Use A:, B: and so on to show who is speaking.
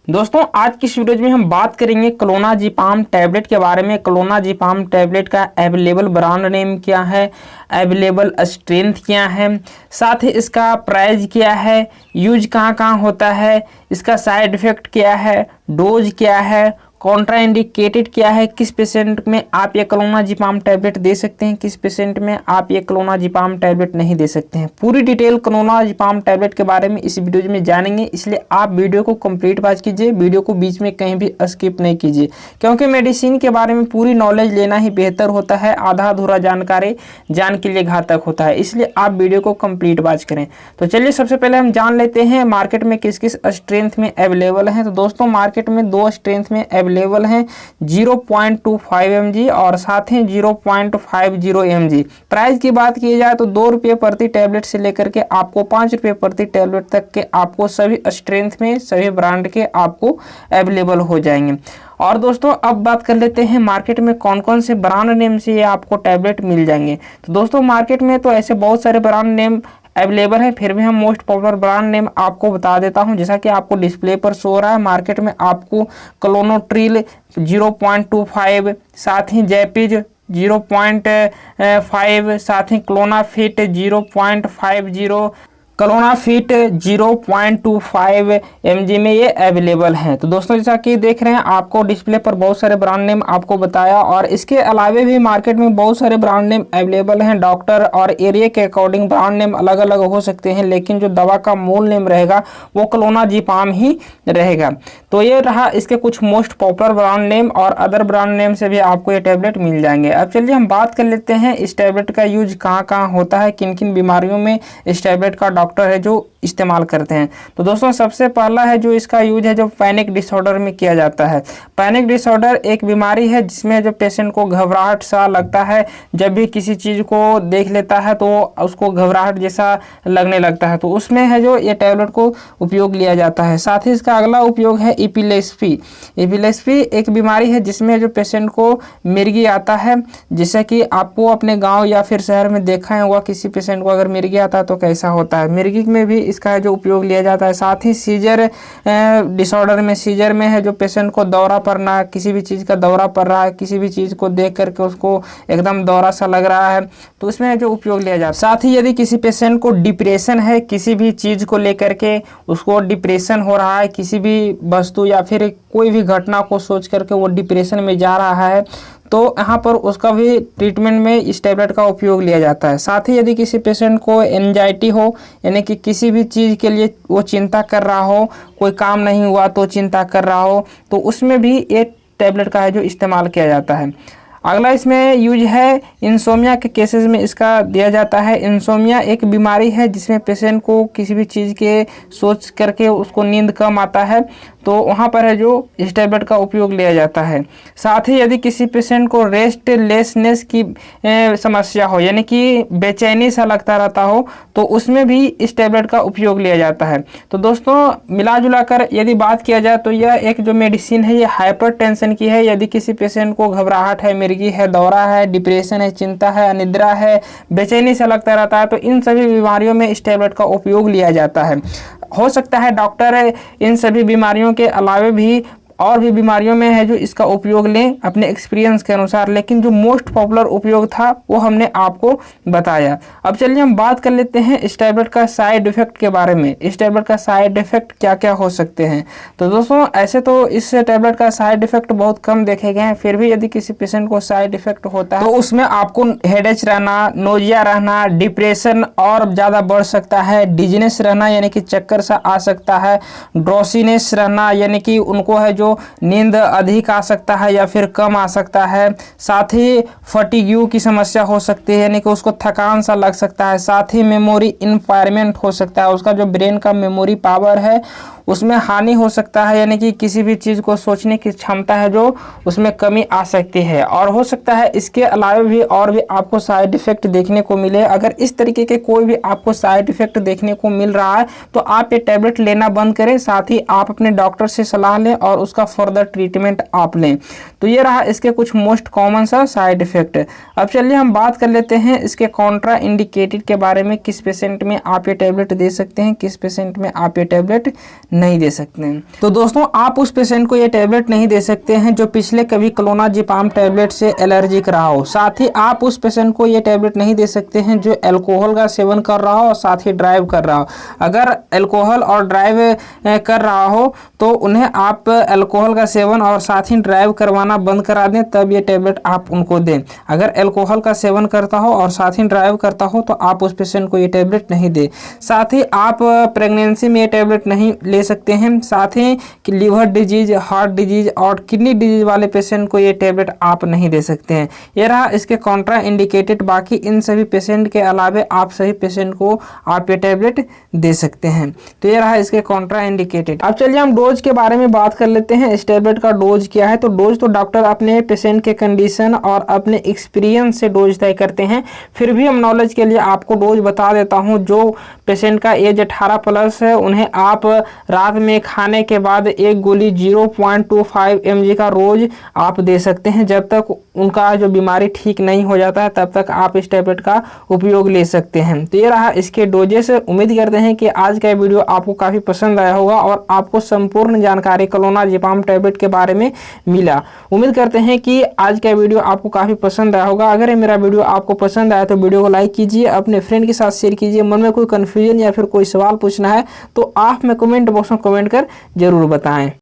A: दोस्तों आज की इस वीडियो में हम बात करेंगे क्लोनाजीपाम टैबलेट के बारे में। क्लोनाजीपाम टैबलेट का अवेलेबल ब्रांड नेम क्या है, अवेलेबल स्ट्रेंथ क्या है, साथ ही इसका प्राइस क्या है, यूज कहाँ कहाँ होता है, इसका साइड इफेक्ट क्या है, डोज क्या है, कॉन्ट्राइंडिकेटेड क्या है, किस पेशेंट में आप ये क्लोनाजीपाम टैबलेट दे सकते हैं, किस पेशेंट में आप ये क्लोनाजीपाम टैबलेट नहीं दे सकते हैं। पूरी डिटेल क्लोनाजीपाम टैबलेट के बारे में इस वीडियो में जानेंगे, इसलिए आप वीडियो को कंप्लीट वॉच कीजिए, वीडियो को बीच में कहीं भी स्किप नहीं कीजिए, क्योंकि मेडिसिन के बारे में पूरी नॉलेज लेना ही बेहतर होता है। आधा अधूरा जानकारी जान के लिए घातक होता है, इसलिए आप वीडियो को कंप्लीट वॉच करें। तो चलिए सबसे पहले हम जान लेते हैं मार्केट में किस किस स्ट्रेंथ में अवेलेबल है। तो दोस्तों मार्केट में दो स्ट्रेंथ में अवेलेबल हैं, 0.25 mg और साथ ही 0.50 mg। प्राइस की बात की जाए तो 2 रुपये प्रति टैबलेट से लेकर के आपको 5 रुपये प्रति टैबलेट तक के आपको सभी स्ट्रेंथ में सभी ब्रांड के आपको अवेलेबल हो जाएंगे। और दोस्तों अब बात कर लेते हैं मार्केट में कौन कौन से ब्रांड नेम से ये आपको टैबलेट मिल जाएंगे। तो दोस्तों मार्केट में तो ऐसे बहुत सारे ब्रांड नेम अवेलेबल है, फिर भी हम मोस्ट पॉपुलर ब्रांड नेम आपको बता देता हूं। जैसा कि आपको डिस्प्ले पर शो हो रहा है, मार्केट में आपको क्लोनोट्रिल 0.25, साथ ही जैपिज 0.5, साथ ही क्लोनाफिट 0.50, क्लोनाफिट 0.25 mg में ये अवेलेबल हैं। तो दोस्तों जैसा कि देख रहे हैं आपको डिस्प्ले पर बहुत सारे ब्रांड नेम आपको बताया, और इसके अलावा भी मार्केट में बहुत सारे ब्रांड नेम अवेलेबल हैं। डॉक्टर और एरिया के अकॉर्डिंग ब्रांड नेम अलग अलग हो सकते हैं, लेकिन जो दवा का मूल नेम रहेगा वो क्लोनाजीपाम ही रहेगा। तो ये रहा इसके कुछ मोस्ट पॉपुलर ब्रांड नेम, और अदर ब्रांड नेम से भी आपको ये टैबलेट मिल जाएंगे। अब चलिए हम बात कर लेते हैं इस टैबलेट का यूज कहाँ कहाँ होता है, किन किन बीमारियों में इस टैबलेट का डॉक्टर है जो इस्तेमाल करते हैं। तो दोस्तों सबसे पहला है जो इसका यूज है जो पैनिक डिसऑर्डर में किया जाता है। पैनिक डिसऑर्डर एक बीमारी है जिसमें जो पेशेंट को घबराहट सा लगता है, जब भी किसी चीज़ को देख लेता है तो उसको घबराहट जैसा लगने लगता है, तो उसमें है जो ये टैबलेट को उपयोग लिया जाता है। साथ ही इसका अगला उपयोग है एपिलेप्सी। एपिलेप्सी एक बीमारी है जिसमें जो पेशेंट को मिर्गी आता है, जैसे कि आपको अपने गाँव या फिर शहर में देखा होगा किसी पेशेंट को अगर मिर्गी आता है तो कैसा होता है, मिर्गी में भी इसका जो उपयोग लिया जाता है। साथ ही सीजर डिसऑर्डर में, सीजर में है जो पेशेंट को दौरा पड़ना, किसी भी चीज़ का दौरा पड़ रहा है, किसी भी चीज़ को देख करके उसको एकदम दौरा सा लग रहा है, तो उसमें जो उपयोग लिया जाता है। साथ ही यदि किसी पेशेंट को डिप्रेशन है, किसी भी चीज़ को लेकर के उसको डिप्रेशन हो रहा है, किसी भी वस्तु या फिर कोई भी घटना को सोच करके वो डिप्रेशन में जा रहा है, तो यहाँ पर उसका भी ट्रीटमेंट में इस टैबलेट का उपयोग लिया जाता है। साथ ही यदि किसी पेशेंट को एंजाइटी हो, यानी कि किसी भी चीज़ के लिए वो चिंता कर रहा हो, कोई काम नहीं हुआ तो चिंता कर रहा हो, तो उसमें भी ये टैबलेट का है जो इस्तेमाल किया जाता है। अगला इसमें यूज है इंसोमिया के केसेस में इसका दिया जाता है। इंसोमिया एक बीमारी है जिसमें पेशेंट को किसी भी चीज़ के सोच करके उसको नींद कम आता है, तो वहाँ पर है जो इस टैबलेट का उपयोग लिया जाता है। साथ ही यदि किसी पेशेंट को रेस्टलेसनेस की समस्या हो, यानी कि बेचैनी सा लगता रहता हो, तो उसमें भी इस टैबलेट का उपयोग लिया जाता है। तो दोस्तों मिला जुला कर यदि बात किया जाए तो यह एक जो मेडिसिन है ये हाइपरटेंशन की है। यदि किसी पेशेंट को घबराहट है, मिर्गी है, दौरा है, डिप्रेशन है, चिंता है, अनिद्रा है, बेचैनी सा लगता रहता है, तो इन सभी बीमारियों में इस टैबलेट का उपयोग लिया जाता है। हो सकता है डॉक्टर इन सभी बीमारियों के अलावा भी और भी बीमारियों में है जो इसका उपयोग लें अपने एक्सपीरियंस के अनुसार, लेकिन जो मोस्ट पॉपुलर उपयोग था वो हमने आपको बताया। अब चलिए हम बात कर लेते हैं इस टैबलेट का साइड इफेक्ट के बारे में। इस टैबलेट का साइड इफेक्ट क्या क्या हो सकते हैं। तो दोस्तों ऐसे तो इस टैबलेट का साइड इफेक्ट बहुत कम देखे गए हैं, फिर भी यदि किसी पेशेंट को साइड इफेक्ट होता है तो उसमें आपको हेडेक रहना, नोजिया रहना, डिप्रेशन और ज़्यादा बढ़ सकता है, डिजीनेस रहना यानी कि चक्कर सा आ सकता है, ड्रोसीनेस रहना यानी कि उनको है जो नींद अधिक आ सकता है या फिर कम आ सकता है। साथ ही फटीग्यू की समस्या हो सकती है, यानी कि उसको थकान सा लग सकता है। साथ ही मेमोरी इम्पायरमेंट हो सकता है, उसका जो ब्रेन का मेमोरी पावर है उसमें हानि हो सकता है, यानी कि किसी भी चीज़ को सोचने की क्षमता है जो उसमें कमी आ सकती है। और हो सकता है इसके अलावा भी और भी आपको साइड इफ़ेक्ट देखने को मिले। अगर इस तरीके के कोई भी आपको साइड इफ़ेक्ट देखने को मिल रहा है तो आप ये टैबलेट लेना बंद करें, साथ ही आप अपने डॉक्टर से सलाह लें और उसका फर्दर ट्रीटमेंट आप लें। तो ये रहा इसके कुछ मोस्ट कॉमन सा साइड इफ़ेक्ट। अब चलिए हम बात कर लेते हैं इसके कॉन्ट्रा इंडिकेटेड के बारे में, किस पेशेंट में आप ये टैबलेट दे सकते हैं, किस पेशेंट में आप ये टैबलेट नहीं दे सकते हैं। तो दोस्तों आप उस पेशेंट को ये टैबलेट नहीं दे सकते हैं जो पिछले कभी क्लोनाज़ेपाम टैबलेट से एलर्जिक रहा हो। साथ ही आप उस पेशेंट को ये टैबलेट नहीं दे सकते हैं जो अल्कोहल का सेवन कर रहा हो और साथ ही ड्राइव कर रहा हो। अगर अल्कोहल और ड्राइव कर रहा हो तो उन्हें आप अल्कोहल का सेवन और साथ ही ड्राइव करवाना बंद करा दें, तब ये टैबलेट आप उनको दें। अगर अल्कोहल का सेवन करता हो और साथ ही ड्राइव करता हो तो आप उस पेशेंट को ये टैबलेट नहीं दें। साथ ही आप प्रेगनेंसी में ये टैबलेट नहीं ले सकते हैं। साथ ही लीवर डिजीज, हार्ट डिजीज और किडनी डिजीज वाले पेशेंट को ये टैबलेट आप नहीं दे सकते हैं। ये रहा इसके कॉन्ट्रा इंडिकेटेड। बाकी इन सभी पेशेंट के अलावा आप सभी पेशेंट को आप ये टैबलेट दे सकते हैं। तो ये रहा इसके कॉन्ट्रा इंडिकेटेड। अब चलिए हम डोज के बारे में बात कर लेते हैं। इस टैबलेट का डोज क्या है? तो डोज तो डॉक्टर अपने पेशेंट के कंडीशन और अपने एक्सपीरियंस से डोज तय करते हैं। फिर भी हम नॉलेज के लिए आपको डोज बता देता हूँ। जो पेशेंट का एज 18+ है उन्हें आप रात में खाने के बाद एक गोली 0.25 mg का रोज आप दे सकते हैं। जब तक उनका जो बीमारी ठीक नहीं हो जाता है तब तक आप इस टैबलेट का उपयोग ले सकते हैं। तो ये रहा इसके डोजेस। उम्मीद करते हैं कि आज का वीडियो आपको काफ़ी पसंद आया होगा और आपको संपूर्ण जानकारी क्लोनाज़ेपाम टैबलेट के बारे में मिला। उम्मीद करते हैं कि आज का वीडियो आपको काफ़ी पसंद आया होगा। अगर मेरा वीडियो आपको पसंद आया तो वीडियो को लाइक कीजिए, अपने फ्रेंड के साथ शेयर कीजिए। मन में कोई कन्फ्यूजन या फिर कोई सवाल पूछना है तो आप में कमेंट बॉक्स में कमेंट कर जरूर बताएं।